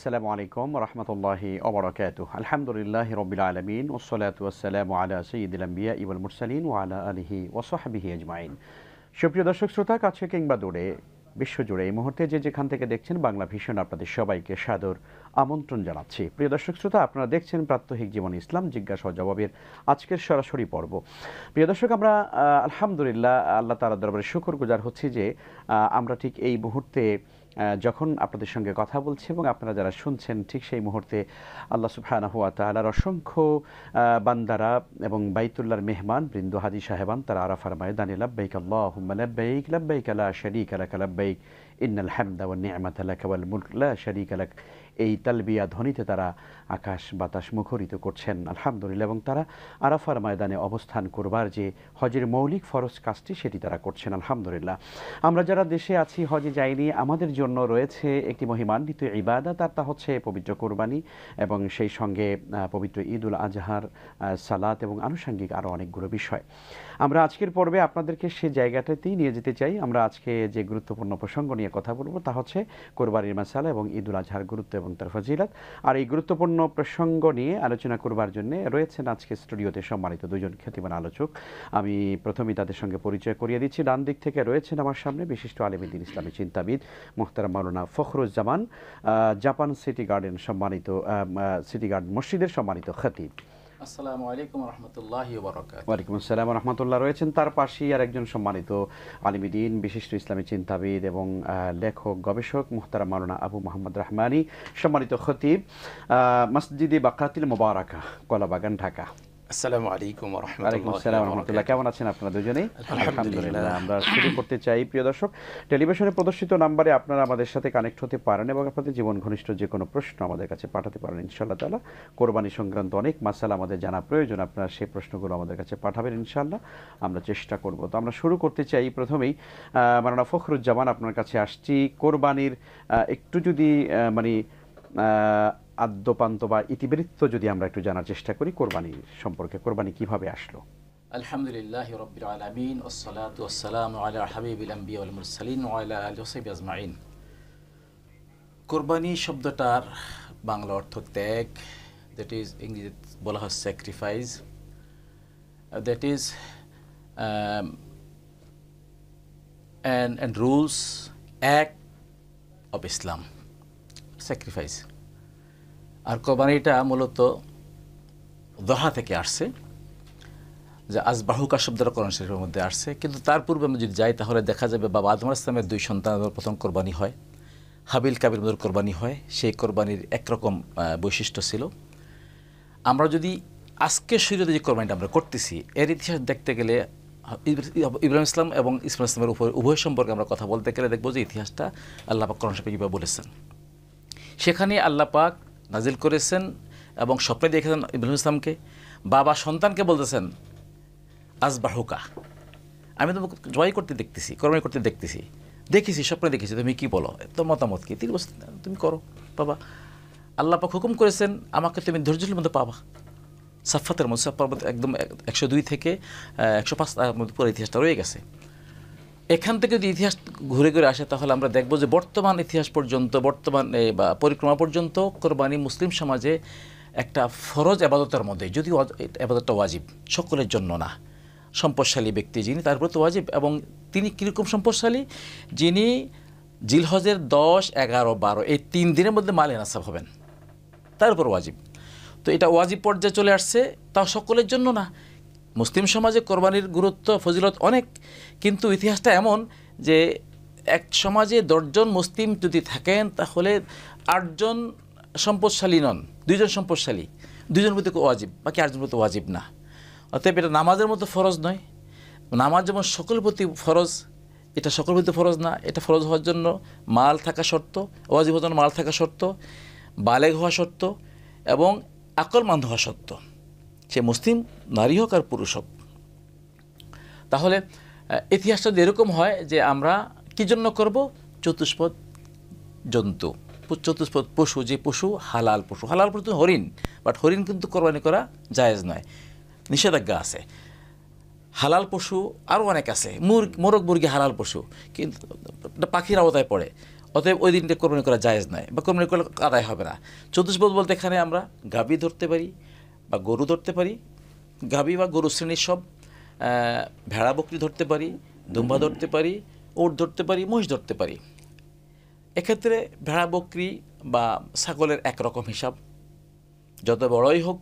আসসালামু আলাইকুম রহমতুল্লাহি ওবরাকাতুহু। আলহামদুলিল্লাহি রাব্বিল আলামিন ওয়াসসালাতু ওয়াসসালামু আলা সাইয়্যিদিল আমবিয়া ওয়াল মুরসালিন ওয়া আলা আলিহি ওয়া সাহবিহি আজমাইন। সুপ্রিয় দর্শক শ্রোতা, কাছে কিংবা দূরে, বিশ্বজুড়ে এই মুহূর্তে যে যেখান থেকে দেখছেন বাংলা ভিশন আপনাদের সবাইকে সাদর আমন্ত্রণ জানাচ্ছি। প্রিয় দর্শক শ্রোতা, আপনারা দেখছেন প্রাত্যহিক জীবন ইসলাম জিজ্ঞাসা ও জবাবের আজকের সরাসরি পর্ব। প্রিয় দর্শক, আমরা আলহামদুলিল্লাহ আল্লাহ তাআলার দরবারে শুকরগুজার হচ্ছি যে আমরা ঠিক এই মুহূর্তে যখন আপনাদের সঙ্গে কথা বলছি এবং আপনারা যারা শুনছেন ঠিক সেই মুহূর্তে আল্লাহ সুবহানাহু ওয়া তাআলার অসংখ্য বান্দারা এবং বাইতুল্লাহর মেহমান বৃন্দ হাজি সাহেবান তারা আরাফার ময়দানে লাব্বাইক আল্লাহুম্মা লাব্বাইক লাব্বাইক লা শারীকা লাক লাব্বাইক ইন্নাল হামদা ওয়ান নি'মাতা লাক ওয়াল মুলক লা শারীকা লাক, এই তালবিয়া ধ্বনিতে তারা আকাশ বাতাস মুখরিত করছেন আলহামদুলিল্লাহ, এবং তারা আরাফার ময়দানে অবস্থান করবার যে হজের মৌলিক ফরজ কাজটি সেটি তারা করছেন আলহামদুলিল্লাহ। আমরা যারা দেশে আছি হজে যাইনি, আমাদের জন্য রয়েছে একটি মহিমান্বিত ইবাদত, আর তা হচ্ছে পবিত্র কোরবানি এবং সেই সঙ্গে পবিত্র ঈদুল আজহার সালাত এবং আনুষঙ্গিক আরও অনেকগুলো বিষয়। আমরা আজকের পর্বে আপনাদেরকে সে জায়গাটাতেই নিয়ে যেতে চাই। আমরা আজকে যে গুরুত্বপূর্ণ প্রসঙ্গ নিয়ে কথা বলবো তা হচ্ছে কোরবানির মাসালা এবং ঈদুল আজহার গুরুত্ব এবং তার ফজিলত। আর এই গুরুত্বপূর্ণ প্রসঙ্গ নিয়ে আলোচনা করবার জন্য রয়েছেন আজকে স্টুডিওতে সম্মানিত দুজন খ্যাতিমান আলোচক। আমি প্রথমেই তাদের সঙ্গে পরিচয় করিয়ে দিচ্ছি। ডান দিক থেকে রয়েছেন আমার সামনে বিশিষ্ট আলেমে দ্বীন ইসলামী চিন্তাবিদ মুহতারাম মাওলানা ফখরুজ্জামান, জাপান সিটি গার্ডেন সম্মানিত সিটি গার্ডেন মসজিদের সম্মানিত খতিব। আসসালামু আলাইকুম ওয়া রাহমাতুল্লাহি ওয়া বারাকাতুহু। ওয়ালাইকুম আসসালাম ওয়া রাহমাতুল্লাহ। রয়েছেন তার পাশেই আর একজন সম্মানিত আলিমে দ্বীন বিশিষ্ট ইসলামী চিন্তাবিদ এবং লেখক গবেষক মুহতারাম মাওলানা আবু মোহাম্মদ রহমানী সম্মানিত খতিব, মসজিদে বাকাতিল মুবারাকা, কলাবাগান, ঢাকা। আসসালামু আলাইকুম ওয়া ওয়ালাইকুম আসসালাম ওয়া রাহমাতুল্লাহ। কেমন আছেন আপনারা দুজনেই? আলহামদুলিল্লাহ। আমরা শুরু করতে চাই। প্রিয় দর্শক, টেলিভিশনে প্রদর্শিত নাম্বারে আপনারা আমাদের সাথে কানেক্ট হতে পারেন এবং আপনাদের জীবন ঘনিষ্ঠ যে কোনো প্রশ্ন আমাদের কাছে পাঠাতে পারেন ইনশাআল্লাহ তাআলা। কোরবানি সংক্রান্ত অনেক মাসালা আমাদের জানা প্রয়োজন, আপনারা সেই প্রশ্নগুলো আমাদের কাছে পাঠাবেন ইনশাআল্লাহ, আমরা চেষ্টা করব। তো আমরা শুরু করতে চাই প্রথমেই মাওলানা ফখরুজ্জামান, আপনার কাছে আসছি। কোরবানির একটু যদি মানে আদ্যপান্ত বা ইতিবৃত্ত যদি আমরা একটু জানার চেষ্টা করি কোরবানি সম্পর্কে, কোরবানি কিভাবে আসলো? আলহামদুলিল্লাহি রাব্বিল আলামিন ওয়াসসালাতু ওয়াসসালামু আলা হাবিবিল আমবিয়া ওয়াল মুরসালিন ওয়া আলা আলিহি ওয়া সাহবিহি আজমাইন। কোরবানি শব্দটার বাংলা অর্থ ত্যাগ, দ্যাট ইজ ইংরেজিতে বলা হয় sacrifice, that is and rules act of Islam, sacrifice. আর কোরবানিটা মূলত দহা থেকে আসছে, যে আজবাহুকা শব্দটা কোরআন শরীফের মধ্যে আসছে, কিন্তু তার পূর্বে আমরা যদি যাই তাহলে দেখা যাবে বাবা আদম আলাইহিস সালামের দুই সন্তানের প্রথম কোরবানি হয়, হাবিল কাবিল মধ্যে কোরবানি হয়। সেই কোরবানির একরকম বৈশিষ্ট্য ছিল। আমরা যদি আজকে শরীয়তে যে কোরবানিটা আমরা করতেছি এর ইতিহাস দেখতে গেলে ইব্রাহিম ইসলাম এবং ইসমাইল ইসলামের উপর উভয় সম্পর্কে আমরা কথা বলতে গেলে দেখবো যে ইতিহাসটা আল্লাহ পাক কোরআন শরীফে কীভাবে বলেছেন। সেখানে আল্লাহ পাক নাজিল করেছেন এবং স্বপ্নে দেখেছেন ইব্রাহিম ইসলামকে, বাবা সন্তানকে বলতেছেন আজবাহুকা, আমি তোমাকে জয় করতে দেখতেছি, কোরবানি করতে দেখেছি স্বপ্নে দেখেছি, তুমি কি বলো, তোর মতামত কি? তিনি বলছেন তুমি করো বাবা। আল্লাহ পাক হুকুম করেছেন আমাকে তুমি ধৈর্যের মধ্যে পাবা। সাফাতের মধ্যে একদম 102 থেকে 105 মধ্যে পুরো ইতিহাসটা রয়ে গেছে। এখান থেকে যদি ইতিহাস ঘুরে ঘুরে আসে তাহলে আমরা দেখব যে বর্তমান ইতিহাস পর্যন্ত, বর্তমান বা পরিক্রমা পর্যন্ত কোরবানি মুসলিম সমাজে একটা ফরজ আবাদতের মধ্যে, যদিও আবাদতটা ওয়াজিব, সকলের জন্য না। সম্পদশালী ব্যক্তি যিনি তার উপর তো ওয়াজিব, এবং তিনি কীরকম সম্পদশালী? যিনি জিলহজের 10, 11, 12 এই 3 দিনের মধ্যে মালে নাসাব হবেন, তার উপর ওয়াজিব। তো এটা ওয়াজিব পর্যায়ে চলে আসছে, তাও সকলের জন্য না। মুসলিম সমাজে কোরবানির গুরুত্ব ফজিলত অনেক, কিন্তু ইতিহাসটা এমন যে এক সমাজে 10 জন মুসলিম যদি থাকেন তাহলে 8 জন সম্পদশালী নন, 2 জন সম্পদশালী, 2 জন প্রতি ওয়াজিব, বাকি 8 জন প্রতি ওয়াজিব না। অতএব এটা নামাজের মতো ফরজ নয়। নামাজ যেমন সকলের প্রতি ফরজ, এটা সকলের প্রতি ফরজ না। এটা ফরজ হওয়ার জন্য মাল থাকা শর্ত, ওয়াজিব হওয়ার জন্য মাল থাকা শর্ত, বালেগ হওয়া শর্ত এবং আকলমান্দ হওয়া শর্ত, সে মুসলিম নারী হোক আর পুরুষ হোক। তাহলে ইতিহাসটা যদি এরকম হয় যে আমরা কী জন্য করব? চতুষ্পদ জন্তু, চতুষ্পদ পশু, যে পশু হালাল পশু, হালাল পশু হরিণ, বাট হরিণ কিন্তু কোরবানি করা জায়েজ নয়, নিষেধাজ্ঞা আছে। হালাল পশু আরও অনেক আছে, মোরগ মুরগি হালাল পশু, কিন্তু পাখির আওতায় পড়ে। অতএব ওই দিনটা কোরবানি করা জায়েজ নয় বা কোরবানি করা আদায় হবে না। চতুষ্পদ বলতে এখানে আমরা গাভী ধরতে পারি বা গরু ধরতে পারি, গাভী বা গরু শ্রেণীর সব, ভেড়া বকরি ধরতে পারি, দুম্বা ধরতে পারি, ওট ধরতে পারি, মহিষ ধরতে পারি। এক্ষেত্রে ভেড়া বকরি বা ছাগলের একরকম হিসাব, যত বড়ই হোক,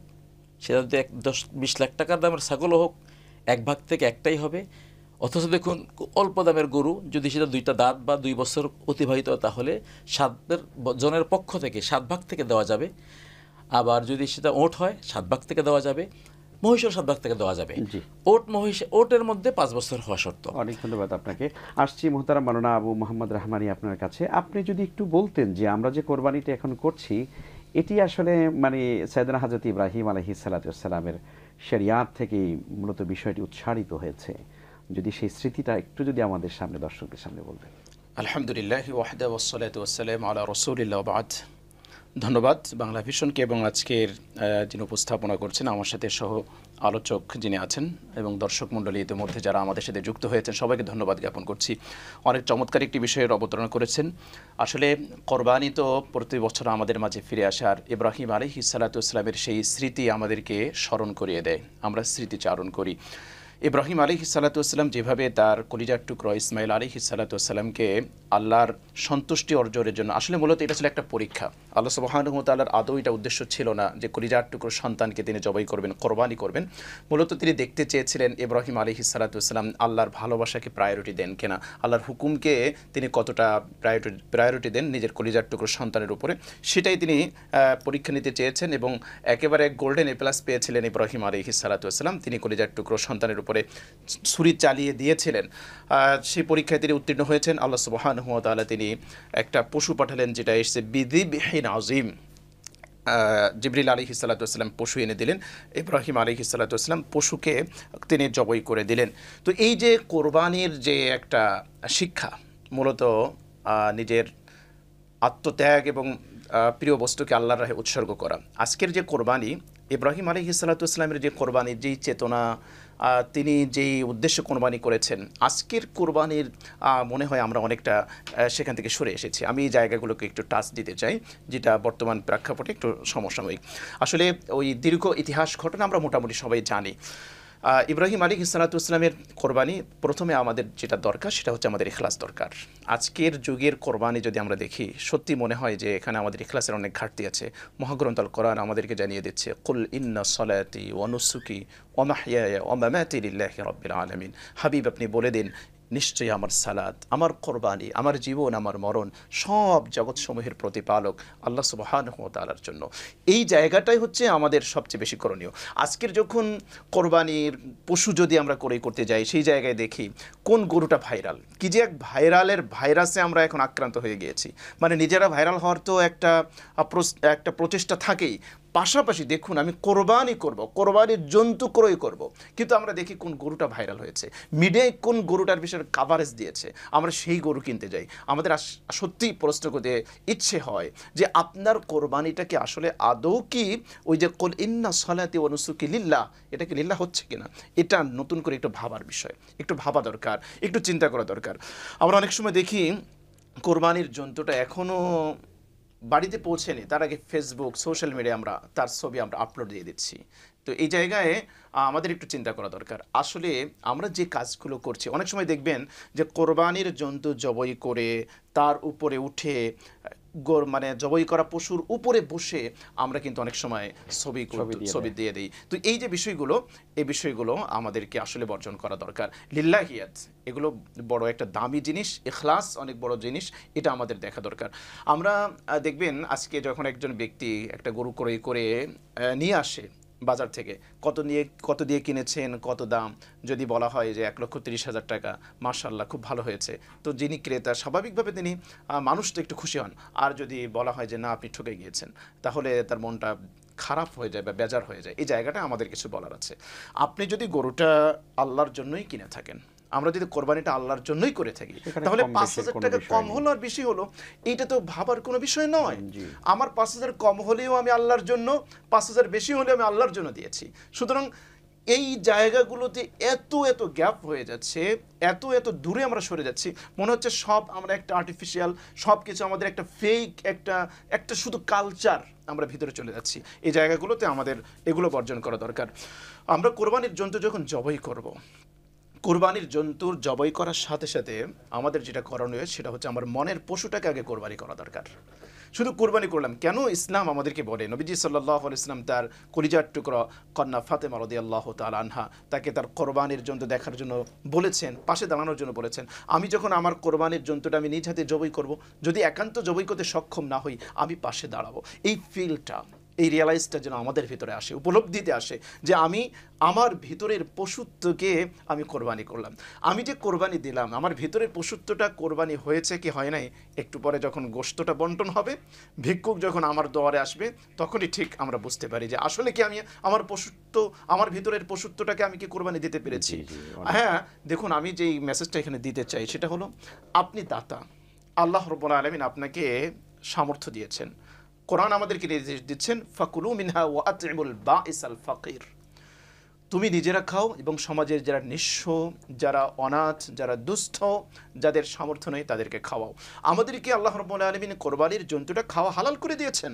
সেটা যদি 10-20 লাখ টাকার দামের ছাগলও হোক, 1 ভাগ থেকে একটাই হবে। অথচ দেখুন অল্প দামের গরু যদি সেটা 2টা দাঁত বা 2 বছর অতিবাহিত হয়, তাহলে 7 জনের পক্ষ থেকে 7 ভাগ থেকে দেওয়া যাবে। আবার যদি সেটা ওট হয় 7 ভাগ থেকে দেওয়া যাবে, মহিষও 7 ভাগ থেকে দেওয়া যাবে। ওট মহিষ, ওটের মধ্যে 5 বছর হওয়া শর্ত। অনেক ধন্যবাদ আপনাকে। আসছি মোহতারাম মাওলানা আবু মোহাম্মদ রাহমানী আপনার কাছে। আপনি যদি একটু বলতেন যে আমরা যে কোরবানিটা এখন করছি, এটি আসলে মানে সাইয়েদনা হযরত ইব্রাহিম আলাইহিস সালাতু ওয়াস সালামের শরিয়াত থেকেই মূলত বিষয়টি উৎসারিত হয়েছে, যদি সেই স্মৃতিটা একটু যদি আমাদের সামনে, দর্শকদের সামনে বলতেন। আলহামদুলিল্লাহ ওয়াহদা ওয়াসসালাতু ওয়াসসালামু আলা রাসূলিল্লাহ ওয়া বা'দ। ধন্যবাদ বাংলা ভিশনকে এবং আজকের যিনি উপস্থাপনা করছেন, আমার সাথে সহ আলোচক যিনি আছেন এবং দর্শক মণ্ডলী ইতিমধ্যে যারা আমাদের সাথে যুক্ত হয়েছেন, সবাইকে ধন্যবাদ জ্ঞাপন করছি। অনেক চমৎকার একটি বিষয়ের অবতারণা করেছেন। আসলে কোরবানি তো প্রতি বছর আমাদের মাঝে ফিরে আসার ইব্রাহিম আলাইহিস সালাতু ওয়াস সালামের সেই স্মৃতি আমাদেরকে স্মরণ করিয়ে দেয়, আমরা স্মৃতিচারণ করি। ইব্রাহিম আলাইহিস সালাতু ওয়াস সালাম যেভাবে তার কলিজার টুকরো ইসমাইল আলাইহিস সালাতু ওয়াস সালামকে আল্লাহর সন্তুষ্টি অর্জনের জন্য, আসলে মূলত এটা ছিল একটা পরীক্ষা। আল্লাহ সুবহানাহু ওয়া তাআলার আদৌ এটা উদ্দেশ্য ছিল না যে কলিজার টুকরো সন্তানকে তিনি জবাই করবেন, কোরবানি করবেন। মূলত তিনি দেখতে চেয়েছিলেন ইব্রাহিম আলাইহিস সালাতু ওয়াস সালাম আল্লাহর ভালোবাসাকে প্রায়োরিটি দেন কিনা, আল্লাহর হুকুমকে তিনি কতটা প্রায়োরিটি দেন নিজের কলিজার টুকরো সন্তানের উপরে, সেটাই তিনি পরীক্ষা নিতে চেয়েছেন। এবং একেবারে গোল্ডেন এ প্লাস পেয়েছিলেন ইব্রাহিম আলাইহিস সালাতু ওয়াস সালাম। তিনি কলিজার টুকরো সন্তানের উপরে ছুরি চালিয়ে দিয়েছিলেন। সেই পরীক্ষায় তিনি উত্তীর্ণ হয়েছেন। আল্লাহ সুবহানাহু ওয়া তাআলা তিনি একটা পশু পাঠালেন, যেটা এসেছে বিযিবহিন আযীম। জিবরিল আলাইহিস সালাতু ওয়াস সালাম পশু এনে দিলেন, ইব্রাহিম আলাইহিস সালাতু ওয়াস সালাম পশুকে তিনি জবাই করে দিলেন। তো এই যে কোরবানির যে একটা শিক্ষা, মূলত নিজের আত্মত্যাগ এবং প্রিয় বস্তুকে আল্লাহর রাহে উৎসর্গ করা। আজকের যে কোরবানি, ইব্রাহিম আলাইহিস সালাতু ওয়াস সালামের যে কোরবানির যেই চেতনা, তিনি যেই উদ্দেশ্য কোরবানি করেছেন, আজকের কোরবানির মনে হয় আমরা অনেকটা সেখান থেকে সরে এসেছি। আমি এই জায়গাগুলোকে একটু টাচ দিতে চাই, যেটা বর্তমান প্রেক্ষাপটে একটু সমসাময়িক। আসলে ওই দীর্ঘ ইতিহাস ঘটনা আমরা মোটামুটি সবাই জানি। ইব্রাহিম আলাইহিস সালাতু ওয়াস সালামের কোরবানি, প্রথমে আমাদের যেটা দরকার সেটা হচ্ছে আমাদের ইখলাস দরকার। আজকের যুগের কোরবানি যদি আমরা দেখি, সত্যি মনে হয় যে এখানে আমাদের ইখলাসের অনেক ঘাটতি আছে। মহাগ্রন্থ আল কোরআন আমাদেরকে জানিয়ে দিচ্ছে, কুল ইন্না সলাতি ওয়া নুসুকি ওয়া মাহইয়ায়া ওয়া মামাতি লিল্লাহি রাব্বিল আলামিন। হাবিব, আপনি বলে দিন, নিশ্চয়ই আমার সালাত, আমার কোরবানি, আমার জীবন, আমার মরণ সব জগৎসমূহের প্রতিপালক আল্লাহ সুবহানাহু ওয়া তাআলার জন্য। এই জায়গাটাই হচ্ছে আমাদের সবচেয়ে বেশি করণীয়। আজকের যখন কোরবানির পশু যদি আমরা ক্রয় করতে যাই, সেই জায়গায় দেখি কোন গরুটা ভাইরাল, কি যে এক ভাইরালের ভাইরাসে আমরা এখন আক্রান্ত হয়ে গিয়েছি। মানে নিজেরা ভাইরাল হওয়ার তো একটা প্রচেষ্টা থাকেই, পাশাপাশি দেখুন আমি কোরবানি করব, কোরবানির জন্তু ক্রয় করব, কিন্তু আমরা দেখি কোন গরুটা ভাইরাল হয়েছে, মিডিয়ায় কোন গরুটার বিষয়ে কাভারেজ দিয়েছে, আমরা সেই গরু কিনতে যাই। আমাদের সত্যিই প্রশ্ন করতে ইচ্ছে হয় যে আপনার কোরবানিটাকে আসলে আদৌ কি ওই যে কুল ইন্না সলাতি ওয়া নুসুকি লিল্লাহ, এটা কি লিল্লাহ হচ্ছে কিনা, এটা নতুন করে একটু ভাবার বিষয়, একটু ভাবা দরকার, একটু চিন্তা করা দরকার। আমরা অনেক সময় দেখি কোরবানির জন্তুটা এখনও বাড়িতে পৌঁছেনি, তার আগে ফেসবুক, সোশ্যাল মিডিয়ায় আমরা তার ছবি আমরা আপলোড দিয়ে দিচ্ছি। তো এই জায়গায় আমাদের একটু চিন্তা করা দরকার। আসলে আমরা যে কাজগুলো করছি, অনেক সময় দেখবেন যে কোরবানির জন্তু জবাই করে তার উপরে উঠে, মানে জবাই করা পশুর উপরে বসে আমরা কিন্তু অনেক সময় ছবি দিয়ে দিই। তো এই যে বিষয়গুলো, এই বিষয়গুলো আমাদেরকে আসলে বর্জন করা দরকার। লিল্লাহিয়াত এগুলো বড় একটা দামি জিনিস, ইখলাস অনেক বড় জিনিস, এটা আমাদের দেখা দরকার। আমরা দেখবেন আজকে যখন একজন ব্যক্তি একটা গরু ক্রয় করে নিয়ে আসে বাজার থেকে, কত দিয়ে কিনেছেন, কত দাম, যদি বলা হয় যে 1,30,000 টাকা, মাশাআল্লাহ খুব ভালো হয়েছে, তো যিনি ক্রেতা স্বাভাবিকভাবে তিনি মানুষ তো একটু খুশি হন। আর যদি বলা হয় যে না আপনি ঠকে গিয়েছেন, তাহলে তার মনটা খারাপ হয়ে যায় বা বেজার হয়ে যায়। এই জায়গাটা আমাদের কিছু বলার আছে। আপনি যদি গরুটা আল্লাহর জন্যই কিনে থাকেন, আমরা যদি কোরবানিটা আল্লাহর জন্যই করে থাকি, তাহলে 5,000 টাকা কম হলো আর বেশি হলো, এইটা তো ভাবার কোনো বিষয় নয়। আমার 5,000 কম হলেও আমি আল্লাহর জন্য, 5,000 বেশি হলেও আমি আল্লাহর জন্য দিয়েছি। সুতরাং এই জায়গাগুলোতে এত এত গ্যাপ হয়ে যাচ্ছে, এত এত দূরে আমরা সরে যাচ্ছি, মনে হচ্ছে সব আমরা একটা আর্টিফিশিয়াল, সব কিছু আমাদের একটা ফেক, একটা শুধু কালচার, আমরা ভিতরে চলে যাচ্ছি। এই জায়গাগুলোতে আমাদের এগুলো বর্জন করা দরকার। আমরা কোরবানির জন্তু যখন জবাই করব, কোরবানির জন্তুর জবাই করার সাথে সাথে আমাদের যেটা করণীয় সেটা হচ্ছে আমার মনের পশুটাকে আগে কোরবানি করা দরকার। শুধু কোরবানি করলাম কেন? ইসলাম আমাদেরকে বলে, নবীজি সাল্লাল্লাহু আলাইহি ওয়াসাল্লাম তার কলিজার টুকরা কন্যা ফাতেমা রাদিয়াল্লাহু তাআলা আনহা তাকে তার কোরবানির জন্তু দেখার জন্য বলেছেন, পাশে দাঁড়ানোর জন্য বলেছেন। আমি যখন আমার কোরবানির জন্তুটা আমি নিজ হাতে জবাই করব, যদি একান্ত জবাই করতে সক্ষম না হই, আমি পাশে দাঁড়াবো। এই ফিলটা, এই রিয়েলাইজটা যেন আমাদের ভিতরে আসে, উপলব্ধিতে আসে যে আমি আমার ভিতরের পশুত্বকে আমি কোরবানি করলাম। আমি যে কোরবানি দিলাম, আমার ভিতরের পশুত্বটা কোরবানি হয়েছে কি হয় নাই, একটু পরে যখন গোশতটা বন্টন হবে, ভিক্ষুক যখন আমার দুয়ারে আসবে, তখনই ঠিক আমরা বুঝতে পারি যে আসলে কি আমি আমার পশুত্ব, আমার ভিতরের পশুত্বটাকে আমি কি কোরবানি দিতে পেরেছি। হ্যাঁ, দেখুন, আমি যেই মেসেজটা এখানে দিতে চাই সেটা হলো, আপনি দাতা, আল্লাহ রাব্বুল আলামিন আপনাকে সামর্থ্য দিয়েছেন। কোরআন আমাদেরকে নির্দেশ দিচ্ছেন, ফাকুলু মিনহা ওয়া আতইমুল বাঈসাল ফাকির। তুমি নিজেরা খাও এবং সমাজের যারা নিঃস্ব, যারা অনাথ, যারা দুস্থ, যাদের সামর্থ্য নেই তাদেরকে খাওয়াও। আমাদেরকে আল্লাহ রাব্বুল আলামিন কোরবানির জন্তুটা খাওয়া হালাল করে দিয়েছেন।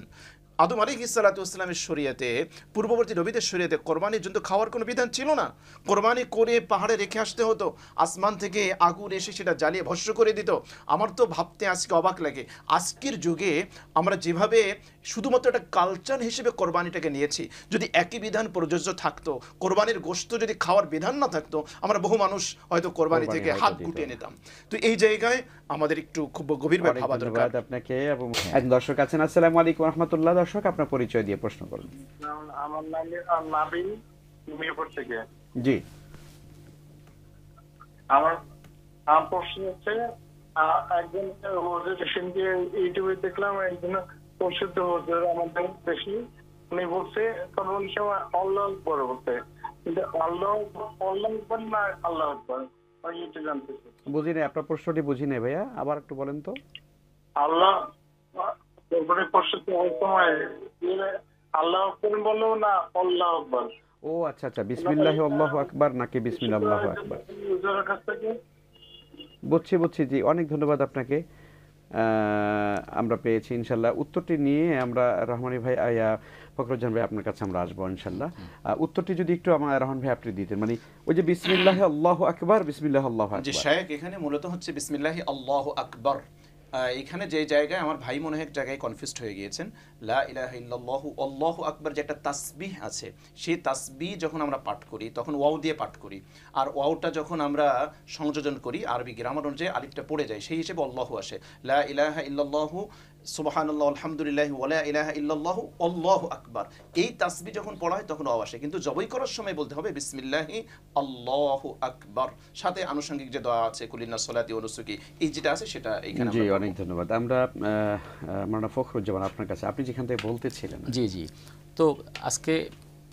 আদম আলাইহিস সালাতু ওয়াস সালামের শরীয়তে, পূর্ববর্তী নবীদের শরীয়তে কোরবানির জন্তু খাওয়ার কোনো বিধান ছিল না। কোরবানি করে পাহাড়ে রেখে আসতে হতো, আসমান থেকে আগুন এসে সেটা জ্বালিয়ে ভস্ম করে দিত। আমার তো ভাবতে আজকে অবাক লাগে, আজকের যুগে আমরা যেভাবে শুধুমাত্র একটা কালচার হিসেবে কোরবানিটাকে নিয়েছি, যদি একই বিধান প্রযোজ্য থাকতো, কোরবানির গোশত যদি খাওয়ার বিধান না থাকতো, আমরা বহু মানুষ হয়তো কোরবানি থেকে হাত গুটিয়ে নিতাম। তো এই জায়গায় আমাদের একটু খুব গভীরভাবে ভাবা দরকার। আপনাকে এবং এক দর্শক আছেন। আসসালামু আলাইকুম ওয়া রাহমাতুল্লাহ। দর্শক, আপনার পরিচয় দিয়ে প্রশ্ন করুন। আমার নাম নাবিল, মিরপুর থেকে। জি, আমার প্রশ্ন হচ্ছে, একজন রিসেন্টলি ইউটিউবে দেখলাম, একজন প্রসিদ্ধ হুজুর আমাদের দেশি, উনি বলছে কোরবানি সময় আল্লাহু আকবার বলতে, কিন্তু আল্লাহু আকবার না আল্লাহু আকবার, আমি এটা জানতে চাই। বুঝি নাই, আপনার প্রশ্নটি বুঝি নাই ভাইয়া, আবার একটু বলেন তো। আল্লাহ কোরবানি প্রসিদ্ধ হওয়ার সময় আল্লাহু আকবার বলো না আল্লাহু আকবার? ও আচ্ছা আচ্ছা, বিসমিল্লাহি আল্লাহু আকবার নাকি বিসমিল্লাহ আল্লাহু আকবার? হুজুরের কাছ থেকে বুঝছি জি, অনেক ধন্যবাদ আপনাকে। আমরা পেয়েছি ইনশাল্লাহ। উত্তরটি নিয়ে আমরা রহমানী ভাই, ফখরুজ্জামান ভাই, আপনার কাছে আমরা আসবো ইনশাল্লাহ। উত্তরটি যদি একটু আমার রহমান ভাই আপনি দিতেন, মানে ওই যে বিসমিল্লাহি আল্লাহু আকবার, বিসমিল্লাহি আল্লাহু জি আকবার। শায়েখ, এখানে মূলত হচ্ছে বিসমিল্লাহি আল্লাহু আকবার। এখানে যে জায়গায় আমার ভাই মনে হয় এক জায়গায় কনফিউজড হয়ে গিয়েছেন, লা ইলাহা ইল্লাল্লাহু আল্লাহু আকবার যে একটা তাসবিহ আছে, সেই তাসবিহ যখন আমরা পাঠ করি তখন ওয়াও দিয়ে পাঠ করি, আর ওয়াওটা যখন আমরা সংযোজন করি আরবি গ্রামার অনুযায়ী আলিফটা পড়ে যায়, সেই হিসেবে আল্লাহু আসে। লা ইলাহা ইল্লাল্লাহু সুবহানাল্লাহ আলহামদুলিল্লাহ ওয়ালা ইলাহা ইল্লাল্লাহু আল্লাহু আকবার। এই তাসবিহ যখন পড়া হয় তখন ওয়াও আসে, কিন্তু জবাই করার সময় বলতে হবে বিসমিল্লাহি আল্লাহু আকবার, সাথে আনুষঙ্গিক যে দোয়া আছে কুলিনা সলাতি ওয়া নুসুকি, এই যেটা আছে সেটা এখানে। জি, অনেক ধন্যবাদ। আমরা মাওলানা ফখরুজ্জামান আপনার কাছে, আপনি যেখান থেকে বলতেছিলেন। জি জি, তো আজকে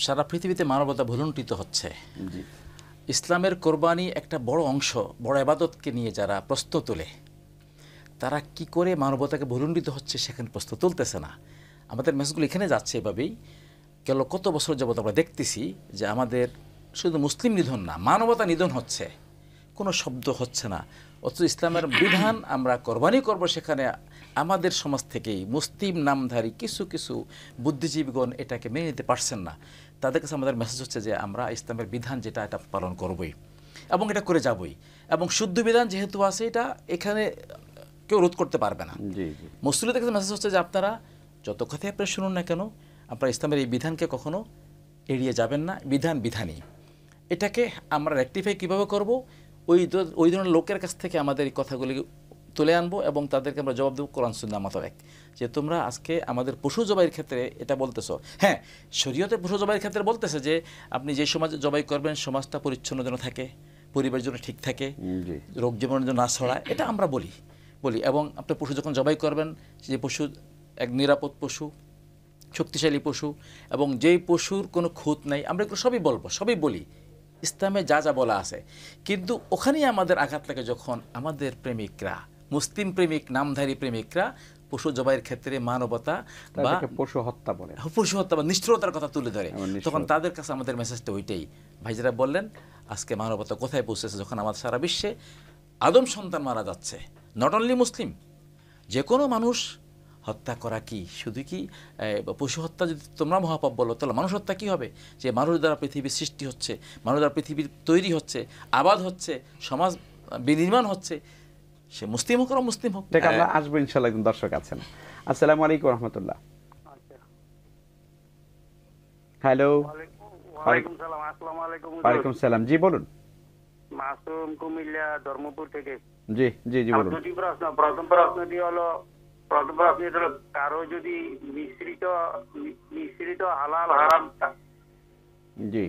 সারা পৃথিবীতে মানবতা ভুলুণ্ঠিত হচ্ছে। জি, ইসলামের কোরবানি একটা বড় অংশ, বড় ইবাদতকে নিয়ে যারা প্রশ্ন তোলে, তারা কি করে মানবতাকে ভুলুণ্ঠিত হচ্ছে সেখানে প্রশ্ন তুলতেছে না। আমাদের মেসেজগুলো এখানে যাচ্ছে এভাবেই। গেল কত বছর যাবত আমরা দেখতেছি যে আমাদের শুধু মুসলিম নিধন না, মানবতা নিধন হচ্ছে, কোনো শব্দ হচ্ছে না। অথচ ইসলামের বিধান আমরা কোরবানি করব, সেখানে আমাদের সমাজ থেকেই মুসলিম নামধারী কিছু কিছু বুদ্ধিজীবীগণ এটাকে মেনে নিতে পারছেন না। তাদের কাছে আমাদের মেসেজ হচ্ছে যে আমরা ইসলামের বিধান যেটা, এটা পালন করবই এবং এটা করে যাবই, এবং শুদ্ধ বিধান যেহেতু আছে এটা এখানে কেউ রোধ করতে পারবে না। মুসলিমদের কাছে মেসেজ হচ্ছে যে আপনারা যত কথাই আপনারা শুনুন না কেন, আপনারা ইসলামের এই বিধানকে কখনো এড়িয়ে যাবেন না। বিধান বিধানই, এটাকে আমরা রেকটিফাই কীভাবে করব, ওই ধরনের লোকের কাছ থেকে আমাদের এই কথাগুলি তুলে আনবো এবং তাদেরকে আমরা জবাব দেবো কোরআন সুন্নাহ মোতাবেক, যে তোমরা আজকে আমাদের পশু জবাইয়ের ক্ষেত্রে এটা বলতেছো। হ্যাঁ, শরীয়তে পশু জবাইয়ের ক্ষেত্রে বলতেছে যে আপনি যে সমাজে জবাই করবেন সমাজটা পরিচ্ছন্ন যেন থাকে, পরিবারের জন্য ঠিক থাকে, রোগ জীবনের জন্য না ছড়ায়, এটা আমরা বলি। এবং আপনি পশু যখন জবাই করবেন, যে পশু এক নিরাপদ পশু, শক্তিশালী পশু, এবং যেই পশুর কোনো খুঁত নাই, আমরা এগুলো সবই বলবো, সবই বলি, ইসলামে যা যা বলা আছে। কিন্তু ওখানেই আমাদের আঘাত লাগে যখন আমাদের প্রেমিকরা, মুসলিম প্রেমিক নামধারী প্রেমিকরা পশু জবাইয়ের ক্ষেত্রে মানবতা বা তাদেরকে পশু হত্যা বলে। পশু হত্যা বা নিষ্ঠুরতার কথা তুলে ধরে, এমন নিষ্ঠুরতা। তখন তাদের কাছে আমাদের মেসেজটা ওইটাই। ভাই যারা বললেন আজকে মানবতা কোথায় পৌঁছেছে, যখন আমাদের সারা বিশ্বে আদম সন্তান মারা যাচ্ছে, নট অনলি মুসলিম, যে কোনো মানুষ হত্যা করা কি শুধু কি পশু হত্যা যদি তোমরা মহাপাপ বলো, তাহলে মানুষ হত্যা কী হবে? যে মানুষ দ্বারা পৃথিবীর সৃষ্টি হচ্ছে, মানুষ দ্বারা পৃথিবীর তৈরি হচ্ছে, আবাদ হচ্ছে, সমাজ বিনির্মাণ হচ্ছে, সে মুসলিম হোক আর মুসলিম হোক। ঠিক, আমরা আসবো ইনশাআল্লাহ। একজন দর্শক আছেন। আসসালামু আলাইকুম রহমতুল্লাহ। হ্যালো। ওয়ালাইকুম সালাম। আসসালামু আলাইকুম। ওয়ালাইকুম সালাম, জি বলুন। মাসুম, কুমিল্লা ধর্মপুর থেকে। জি জি জি বলুন। দুটি প্রশ্ন। প্রথম প্রশ্নটি হলো কারো যদি মিশ্রিত হালাল হারাম, জি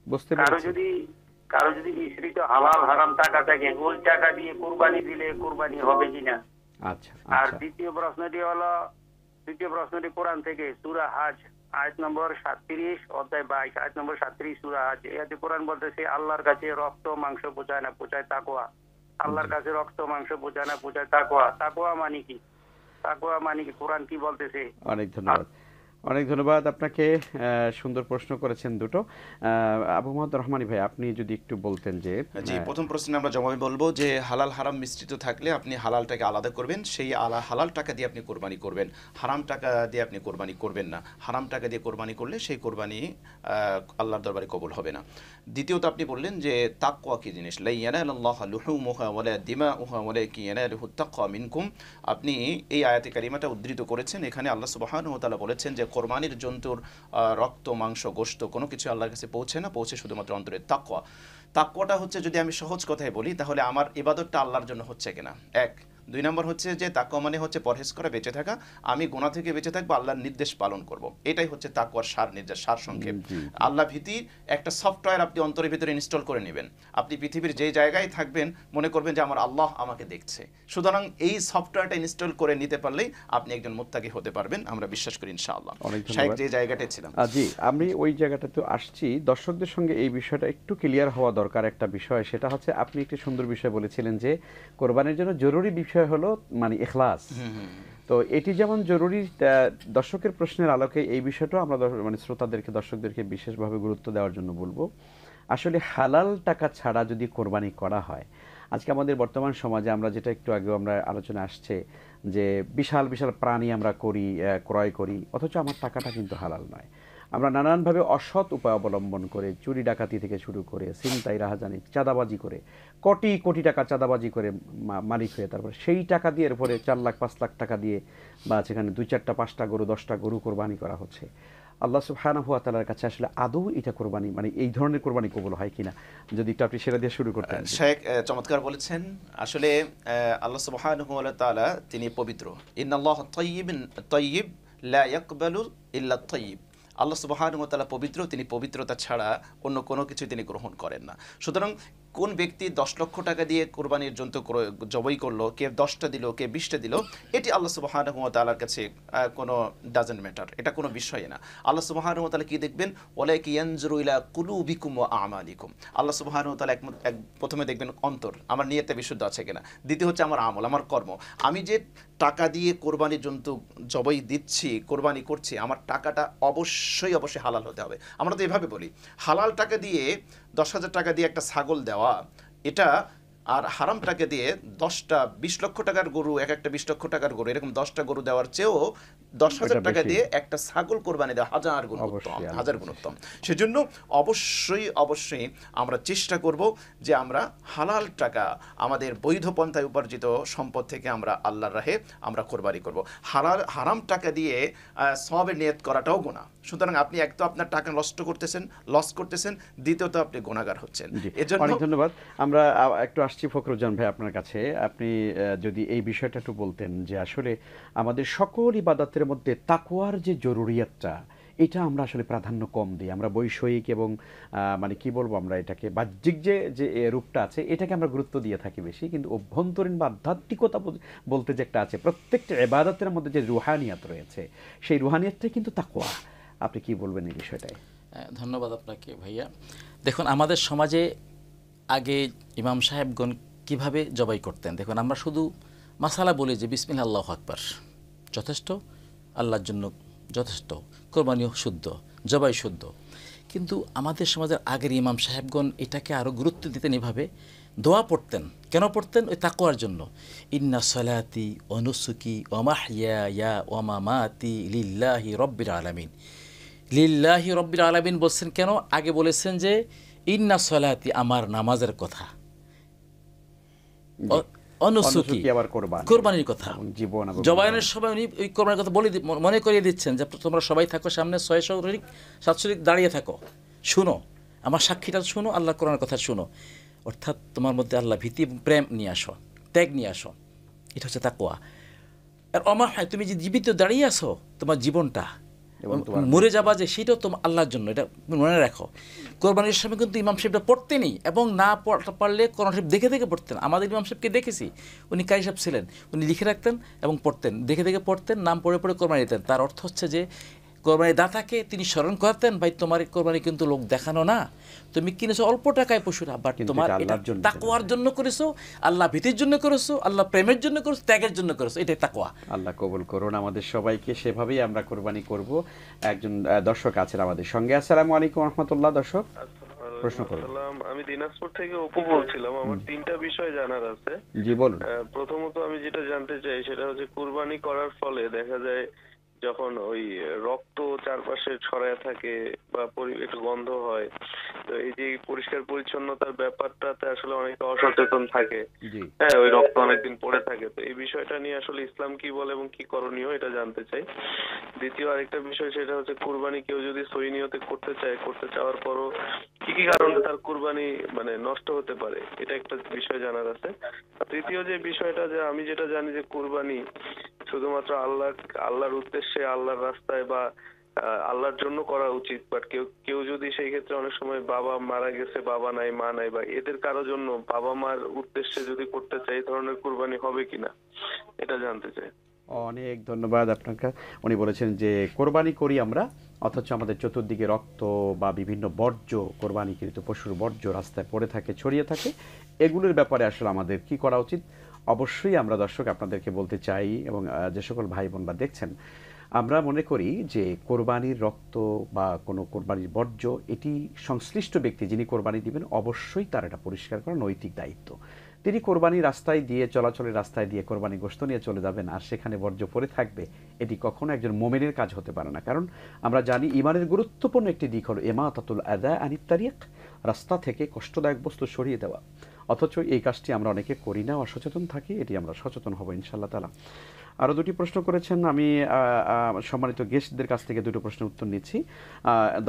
বুঝতে কারো পেরেছি। যদি মিশ্রিত হালাল হারাম টাকা থাকে, ওই টাকা দিয়ে কুরবানি দিলে কুরবানি হবে কিনা? আচ্ছা আর আচ্ছা, দ্বিতীয় প্রশ্নটি কোরআন থেকে, সূরা হাজ আয়াত নম্বর 37 অধ্যায় 22, আয়াত নম্বর 37 সূরা হাজ। এতে কোরআন বলতেছে আল্লাহর কাছে রক্ত মাংস পচায় না, পচায় তাকওয়া। আল্লাহর কাছে রক্ত মাংস পচায় না, পচায় তাকওয়া। তাকওয়া মানে কি? কোরআন কি বলতেছে? অনেক ধন্যবাদ। অনেক ধন্যবাদ আপনাকে। সুন্দর প্রশ্ন করেছেন দুটো। আবু মোহাম্মদ রহমানী ভাই, আপনি যদি একটু বলতেন যে জি, প্রথম প্রশ্নে আমরা জবাবে বলবো যে হালাল হারাম মিশ্রিত থাকলে আপনি হালালটাকে আলাদা করবেন, সেই হালাল টাকা দিয়ে আপনি কোরবানি করবেন, হারাম টাকা দিয়ে আপনি কোরবানি করবেন না। হারাম টাকা দিয়ে কোরবানি করলে সেই কোরবানি আল্লাহর দরবারে কবুল হবে না। দ্বিতীয়ত আপনি বললেন যে তাকওয়া কি জিনিস, লা ইয়ানালুল্লাহু লুহুমুহা ওয়ালা দিমাউহা ওয়ালাকিন ইয়ানালুহু তাকওয়া মিনকুম। আপনি এই আয়াতে কারিমাটা উদ্ধৃত করেছেন। এখানে আল্লাহ সুবহানাহু ওয়া তাআলা বলেছেন যে কোরবানির জন্তুর রক্ত মাংস গোশত কোনো কিছু আল্লাহর কাছে পৌঁছে না, পৌঁছে শুধুমাত্র অন্তরের তাকওয়া। তাকওয়াটা হচ্ছে, যদি আমি সহজ কথায় বলি, তাহলে আমার ইবাদতটা আল্লাহর জন্য হচ্ছে কিনা, এক। 2 নম্বর হচ্ছে যে তাকওয়া মানে হচ্ছে পরহেজ করা, বেঁচে থাকা। আমি গুনাহ থেকে বেঁচে থাকবো, আল্লাহর নির্দেশ পালন করব। এটাই হচ্ছে তাকওয়ার সার সংক্ষেপ। আল্লাহ ভীতি একটা সফটওয়্যার আপনি অন্তরের ভিতরে ইনস্টল করে নেবেন। আপনি পৃথিবীর যে জায়গায় থাকবেন মনে করবেন যে আমার আল্লাহ আমাকে দেখছে। সুতরাং এই সফটওয়্যারটা ইনস্টল করে নিতে পারলেই আপনি একজন মুত্তাকি হতে পারবেন, আমরা বিশ্বাস করি ইনশাআল্লাহ। শাইখ যে জায়গাটায় ছিলাম, জি আমি ওই জায়গাটাতে আসছি। দর্শকদের সঙ্গে এই বিষয়টা একটু ক্লিয়ার হওয়া দরকার। একটা বিষয়, সেটা হচ্ছে আপনি একটি সুন্দর বিষয় বলেছিলেন যে কোরবানির জন্য জরুরি বিষয় হলো মানে ইখলাস। তো এটি যেমন জরুরি, দর্শকের প্রশ্নের আলোকে এই বিষয়টাও আমরা মানে শ্রোতাদেরকে, দর্শকদেরকে বিশেষভাবে গুরুত্ব দেওয়ার জন্য বলবো। আসলে হালাল টাকা ছাড়া যদি কোরবানি করা হয়, আজকে আমাদের বর্তমান সমাজে আমরা যেটা একটু আগে আমরা আলোচনা আসছে যে বিশাল বিশাল প্রাণী আমরা ক্রয় করি, অথচ আমার টাকাটা কিন্তু হালাল নয়। আমরা নানানভাবে অসৎ উপায় অবলম্বন করে, চুরি ডাকাতি থেকে শুরু করে ছিনতাই, রাহাজানি, চাঁদাবাজি করে, কোটি কোটি টাকা চাঁদাবাজি করে মালিক হয়ে তারপরে সেই টাকা দিয়ে এরপরে 4 লাখ 5 লাখ টাকা দিয়ে বা সেখানে 2 4টা 5টা গরু 10টা গরু কোরবানি করা হচ্ছে। আল্লাহ সুবহানাহু ওয়া তাআলার কাছে আসলে আদৌ এটা কোরবানি, মানে এই ধরনের কোরবানি কবুল হয় কিনা, যদি একটু আপনি সেটা দিয়ে শুরু করতেন। শেখ চমৎকার বলেছেন। আসলে আল্লাহ সুবহানাহু ওয়া তাআলা তিনি পবিত্র। ইন্নাল্লাহা তাইয়্যিব লা ইয়াকবালু ইল্লা তাইয়্যিব। আল্লাহ সুবহানাহু ওয়া তাআলা পবিত্র, তিনি পবিত্রতা ছাড়া অন্য কোনো কিছু তিনি গ্রহণ করেন না। সুতরাং কোন ব্যক্তি 10 লক্ষ টাকা দিয়ে কোরবানির জন্তু জবাই করলো, কে 10টা দিল, কে 20টা দিল, এটি আল্লাহ সুবহানাহু ওয়া তাআলার কাছে কোনো ডাজন্ট ম্যাটার, এটা কোনো বিষয় না। আল্লাহ সুবহানাহু ওয়া তাআলা কি দেখবেন, ওয়ালাকি ইয়ানজুরু ইলা কুলুবিকুম ওয়া আমালিকুম। আল্লাহ সুবহানাহু ওয়া তাআলা প্রথমে দেখবেন অন্তর, আমার নিয়তটা বিশুদ্ধ আছে কিনা। দ্বিতীয় হচ্ছে আমার আমল, আমার কর্ম। আমি যে টাকা দিয়ে কোরবানির জন্তু জবাই দিচ্ছি, কোরবানি করছি, আমার টাকাটা অবশ্যই হালাল হতে হবে। আমরা তো এভাবে বলি, হালাল টাকা দিয়ে 10,000 টাকা দিয়ে একটা ছাগল দেওয়া, এটা আর হারাম টাকা দিয়ে 10টা 20 লক্ষ টাকার গরু, একটা 20 লক্ষ টাকার গরু, এরকম 10টা গরু দেওয়ার চেয়েও 10,000 টাকা দিয়ে একটা ছাগল কোরবানি দেওয়া হাজার গুণ উত্তম। সেজন্য অবশ্যই আমরা চেষ্টা করব যে আমরা হালাল টাকা, আমাদের বৈধ পন্থায় উপার্জিত সম্পদ থেকে আমরা আল্লাহর রাহে আমরা কোরবানি করব। হারাম টাকা দিয়ে সওয়াবের নিয়ত করাটাও গুনাহ। সুতরাং আপনি এক তো আপনার টাকা লস করতেছেন, দ্বিতীয়ত আপনি গুনাহগার হচ্ছেন। এজন্য অনেক ধন্যবাদ। আমরা একটু আসছি ফখরুজ্জামান ভাই আপনার কাছে। আপনি যদি এই বিষয়টা একটু বলতেন যে আসলে আমাদের সকল ইবাদতের মধ্যে তাকওয়ার যে জরুরিয়াতটা, এটা আমরা আসলে প্রাধান্য কম দিই। আমরা বৈষয়িক এবং মানে কি বলবো, আমরা এটাকে বাহ্যিক যে রূপটা আছে এটাকে আমরা গুরুত্ব দিয়ে থাকি বেশি, কিন্তু অভ্যন্তরীণ বা আধ্যাত্মিকতা বলতে যে একটা আছে, প্রত্যেকটা ইবাদতের মধ্যে যে রুহানিয়াত রয়েছে, সেই রুহানিয়াতটাই কিন্তু তাকওয়া। আপনি কি বলবেন এই বিষয়টায়? ধন্যবাদ আপনাকে ভাইয়া। দেখুন, আমাদের সমাজে আগে ইমাম সাহেবগণ কিভাবে জবাই করতেন, দেখুন আমরা শুধু মাসালা বলি যে বিসমিল্লাহ আল্লাহু আকবার যথেষ্ট, আল্লাহর জন্য যথেষ্ট, কোরবানিও শুদ্ধ, জবাই শুদ্ধ। কিন্তু আমাদের সমাজের আগের ইমাম সাহেবগণ এটাকে আরও গুরুত্ব দিতেন, এভাবে দোয়া পড়তেন। কেন পড়তেন? ওই তাকওয়ার জন্য। ইন্না সলাতি ওয়া নুসুকি ওয়া মাহইয়ায়া ওয়া মামাতি লিল্লাহি রাব্বিল আলামিন। লিল্লাহি রাব্বিল আলামিন বলছেন কেন? আগে বলেছেন যে ইন্না সলাতি, আমার নামাজের কথা, অনুসুকি আবার কোরবানির কথা, জীবন জবাইনের সময় উনি ওই কোরবানির কথা বলে মনে করিয়ে দিচ্ছেন যে তোমরা সবাই থাকো সামনে 600 দাঁড়িয়ে থাকো, শুনো আমার সাক্ষীটা, শুনো আল্লাহ কোরআনের কথা শুনো। অর্থাৎ তোমার মধ্যে আল্লাহ ভীতি প্রেম নিয়ে আসো, ত্যাগ নিয়ে আসো, এটা হচ্ছে তাকওয়া। আর আমার হয় তুমি যে জীবিত দাঁড়িয়ে আসো, তোমার জীবনটা মরে যাবা যে সেটাও তোমার আল্লাহর জন্য, এটা মনে রাখো। কোরবানির সময় কিন্তু ইমাম সাহেবটা পড়তেনই, এবং না পারলে কোরআন শরীফ দেখে দেখে পড়তেন। আমাদের ইমাম সাহেবকে দেখেছি, উনি কারি সাহেব ছিলেন, উনি লিখে রাখতেন এবং পড়তেন, দেখে দেখে পড়তেন, নাম পড়ে পড়ে কোরবানি দিতেন। তার অর্থ হচ্ছে যে কোরবানি দাতাকে তিনি স্মরণ করতেন, ভাই তোমার কোরবানি কিন্তু লোক দেখানো না, তুমি কিনেছো অল্প টাকায় পশুরা, বাট তোমার এটা তাকওয়ার জন্য করেছো, আল্লাহ ভীতির জন্য করেছো, আল্লাহ প্রেমের জন্য করেছো, ত্যাগের জন্য করেছো, এটাই তাকওয়া। আল্লাহ কবুল করুন আমাদের সবাইকে, সেভাবেই আমরা কোরবানি করব। একজন দর্শক আছেন আমাদের সঙ্গে। আসসালামু আলাইকুম রাহমাতুল্লাহ। দর্শক প্রশ্ন করুন। আমি দিনাজপুর থেকে অপু বলছিলাম। আমার 3টা বিষয় জানার আছে। জি বলুন। প্রথমত আমি যেটা জানতে চাই সেটা হচ্ছে কুরবানি করার ফলে দেখা যায় যখন ওই রক্ত চারপাশে ছড়ায় থাকে বা একটু গন্ধ হয়, তো এই যে পরিষ্কার পরিচ্ছন্নতার ব্যাপারটাতে আসলে অনেকে অসচেতন থাকে। হ্যাঁ, ওই রক্ত অনেকদিন পড়ে থাকে। তো এই বিষয়টা নিয়ে আসলে ইসলাম কি বলে এবং কি করণীয় এটা জানতে চাই। দ্বিতীয় আরেকটা বিষয় সেটা হচ্ছে কুরবানি কেউ যদি সহি নিয়তে করতে চায়, করতে চাওয়ার পরও কি কি কারণে তার কুরবানি মানে নষ্ট হতে পারে, এটা একটা বিষয় জানার আছে। আর তৃতীয় যে বিষয়টা, যে আমি যেটা জানি যে কুরবানি শুধুমাত্র আল্লাহর উদ্দেশ্যে, আল্লাহর রাস্তায় বা আল্লাহর জন্য করা উচিত, বাট কেউ যদি সেই ক্ষেত্রে অনেক সময় বাবা মারা গেছে, বাবা নাই মা নাই, বা এদের কারোর জন্য বাবা মার উদ্দেশ্যে যদি করতে চাই, এই ধরনের কুরবানি হবে কিনা এটা জানতে চাই। অনেক ধন্যবাদ আপনাকে। উনি বলেছেন যে কোরবানি করি আমরা, অথচ আমাদের চতুর্দিকে রক্ত বা বিভিন্ন বর্জ্য, কোরবানিকৃত পশুর বর্জ্য রাস্তায় পড়ে থাকে, ছড়িয়ে থাকে, এগুলোর ব্যাপারে আসলে আমাদের কি করা উচিত? অবশ্যই আমরা দর্শক আপনাদেরকে বলতে চাই, এবং যে সকল ভাই বোনরা দেখছেন, আমরা মনে করি যে কোরবানির রক্ত বা কোনো কোরবানির বর্জ্য, এটি সংশ্লিষ্ট ব্যক্তি যিনি কোরবানি দিবেন অবশ্যই তার এটা পরিষ্কার করা নৈতিক দায়িত্ব। তিনি কোরবানি রাস্তায় দিয়ে, চলাচলের রাস্তায় দিয়ে কোরবানি গোশত নিয়ে চলে যাবেন আর সেখানে বর্জ্য পড়ে থাকবে, এটি কখনো একজন মুমিনের কাজ হতে পারে না। কারণ আমরা জানি ইমানের গুরুত্বপূর্ণ একটি দিক হলো ইমাতাতুল আযা আনিত তারিক, রাস্তা থেকে কষ্টদায়ক বস্তু সরিয়ে দেওয়া। অথচ এই কাজটি আমরা অনেকে করি না, অসচেতন থাকি। এটি আমরা সচেতন হব ইনশাআল্লাহ তাআলা। আরও দুটি প্রশ্ন করেছেন, আমি সম্মানিত গেস্টদের কাছ থেকে দুটো প্রশ্নের উত্তর নিচ্ছি।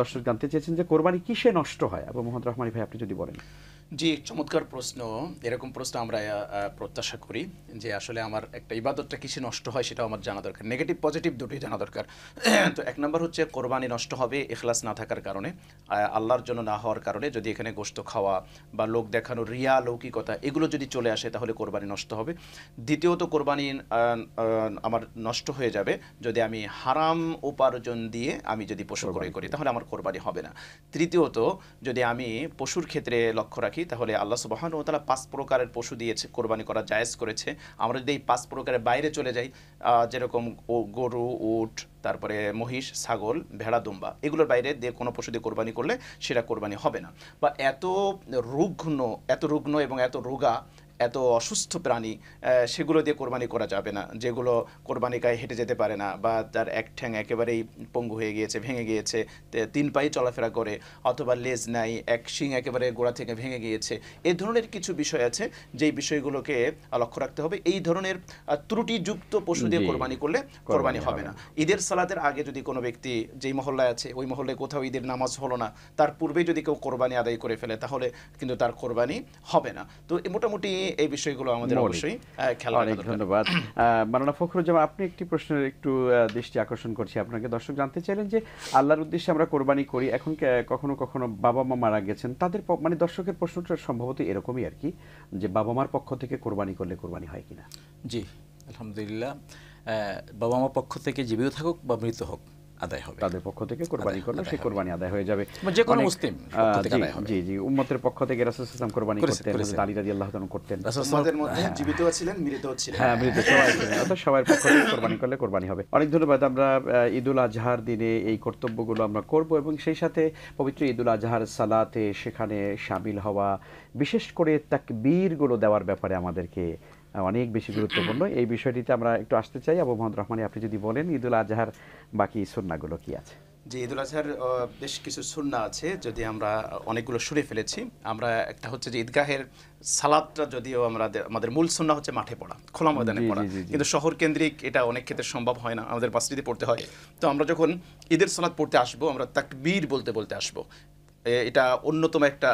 দর্শক জানতে চেয়েছেন যে কোরবানি কিসে নষ্ট হয়, আবু মোহাম্মদ রহমানী ভাই আপনি যদি বলেন। জি, চমৎকার প্রশ্ন। এরকম প্রশ্ন আমরা প্রত্যাশা করি যে আসলে আমার একটা ইবাদতটা কিসে নষ্ট হয় সেটাও আমার জানা দরকার, নেগেটিভ পজিটিভ দুটোই জানা দরকার। তো 1 নম্বর হচ্ছে কোরবানি নষ্ট হবে ইখলাস না থাকার কারণে, আল্লাহর জন্য না হওয়ার কারণে। যদি এখানে গোশত খাওয়া বা লোক দেখানো, রিয়া, লৌকিকতা, এগুলো যদি চলে আসে তাহলে কোরবানি নষ্ট হবে। দ্বিতীয়ত কোরবানি আমার নষ্ট হয়ে যাবে যদি আমি হারাম উপার্জন দিয়ে আমি যদি পশু ক্রয় করি, তাহলে আমার কোরবানি হবে না। তৃতীয়ত যদি আমি পশুর ক্ষেত্রে লক্ষ্য রাখি, তাহলে আল্লাহ সুবহানাহু ওয়া তাআলা 5 প্রকারের পশু দিয়েছে, কোরবানি করা জায়েজ করেছে। আমরা যদি এই 5 প্রকারের বাইরে চলে যাই, যেরকম গরু, উট, তারপরে মহিষ, ছাগল, ভেড়া, দুম্বা, এগুলোর বাইরে দিয়ে কোনো পশু দিয়ে কোরবানি করলে সেটা কোরবানি হবে না। বা এত রুগ্ন এবং এত রোগা, এত অসুস্থ প্রাণী, সেগুলো দিয়ে কোরবানি করা যাবে না, যেগুলো কোরবানি গায়ে হেঁটে যেতে পারে না, বা তার এক ঠ্যাং একেবারেই পঙ্গু হয়ে গিয়েছে, ভেঙে গিয়েছে, 3 পায়ে চলাফেরা করে, অথবা লেজ নাই, এক শিং একেবারে গোড়া থেকে ভেঙে গিয়েছে। এই ধরনের কিছু বিষয় আছে যেই বিষয়গুলোকে লক্ষ্য রাখতে হবে। এই ধরনের ত্রুটিযুক্ত পশু দিয়ে কোরবানি করলে কোরবানি হবে না। ঈদের সালাতের আগে যদি কোনো ব্যক্তি, যেই মহল্লায় আছে ওই মহল্লায় কোথাও ঈদের নামাজ হলো না, তার পূর্বেই যদি কেউ কোরবানি আদায় করে ফেলে, তাহলে কিন্তু তার কোরবানি হবে না। তো মোটামুটি এই বিষয়গুলো আমাদের অবশ্যই খেয়াল রাখা দরকার। ধন্যবাদ। মাওলানা ফখরুজ্জামান, আপনি একটি প্রশ্নের একটু দৃষ্টি আকর্ষণ করছি আপনাকে। দর্শক জানতে চাইলেন যে আল্লাহর উদ্দেশ্যে আমরা কোরবানি করি, এখন কখনো কখনো বাবা মা মারা গেছেন, তাদের মানে দর্শকের প্রশ্নটা সম্ভবত এরকমই আর কি, যে বাবা মার পক্ষ থেকে কোরবানি করলে কোরবানি হয় কিনা? জি, আলহামদুলিল্লাহ। বাবা মার পক্ষ থেকে জীবিত থাকুক বা মৃত হোক, আদায় হবে, তাদের পক্ষ থেকে কোরবানি করলে সেই কোরবানি আদায় হয়ে যাবে। যে কোনো অনেক- মুসলিম পক্ষ থেকে আদায় হবে। জি জি, উম্মতের পক্ষ থেকে রাসূল সাল্লাল্লাহু আলাইহি ওয়াসাল্লাম কোরবানি করেছেন, করতেন, করেছেন। হযরত আলী রাদিয়াল্লাহু তাআলা করতেন। আমাদের মধ্যে জীবিতও ছিলেন, মৃতও ছিলেন। হ্যাঁ, মৃত সবাই ছিলেন, অর্থাৎ সবার পক্ষ থেকে কোরবানি করলে কোরবানি হবে। অনেক ধন্যবাদ। আমরা ঈদুল আজহার দিনে এই কর্তব্যগুলো আমরা করব এবং সেই সাথে পবিত্র ঈদুল আজহার সালাতে সেখানে শামিল হওয়া, বিশেষ করে তাকবীরগুলো দেওয়ার ব্যাপারে আমাদেরকে অনেক বেশি গুরুত্বপূর্ণ। এই বিষয়টিতে আমরা একটু আসতে চাই। আবু মোহাম্মদ রহমানী, আপনি যদি বলেন ঈদুল আজহার বাকি সুন্নাহগুলো কি আছে? যে ঈদুল আজহার বেশ কিছু সুন্নাহ আছে, যদি আমরা অনেকগুলো সরে ফেলেছি। আমরা একটা হচ্ছে যে ঈদগাহের সালাতটা, যদিও আমাদের মূল সুন্নাহ হচ্ছে মাঠে পড়া, খোলা ময়দানে পড়া, কিন্তু শহর কেন্দ্রিক এটা অনেক ক্ষেত্রে সম্ভব হয় না, আমাদের মসজিদে পড়তে হয়। তো আমরা যখন ঈদের সালাত পড়তে আসবো, আমরা তাকবীর বলতে বলতে আসবো। এটা অন্যতম একটা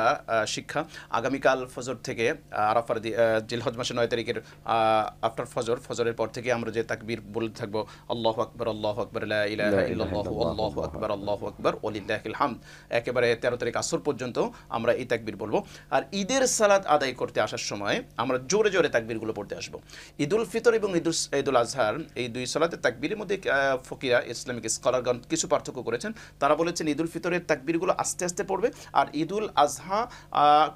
শিক্ষা। আগামীকাল ফজর থেকে আরাফার জিলহজ মাসের 9 তারিখের আফটার ফজরের পর থেকে আমরা যে তাকবীর বলতে থাকবো, আল্লাহু আকবার, আল্লাহু আকবার, লা ইলাহা ইল্লাল্লাহু, আল্লাহু আকবার, আল্লাহু আকবার, ওয়ালিল্লাহিল হামদ, একেবারে 13 তারিখ আসর পর্যন্ত আমরা এই তাকবীর বলবো। আর ঈদের সালাত আদায় করতে আসার সময় আমরা জোরে জোরে তাকবীরগুলো পড়তে আসবো। ঈদুল ফিতর এবং ঈদুল আজহার এই দুই সালাতের তাকবীরের মধ্যে ফকিরা, ইসলামিক স্কলারগণ কিছু পার্থক্য করেছেন। তারা বলেছেন ঈদুল ফিতরের তাকবীরগুলো আস্তে আস্তে পড়বে, আর ঈদুল আজহা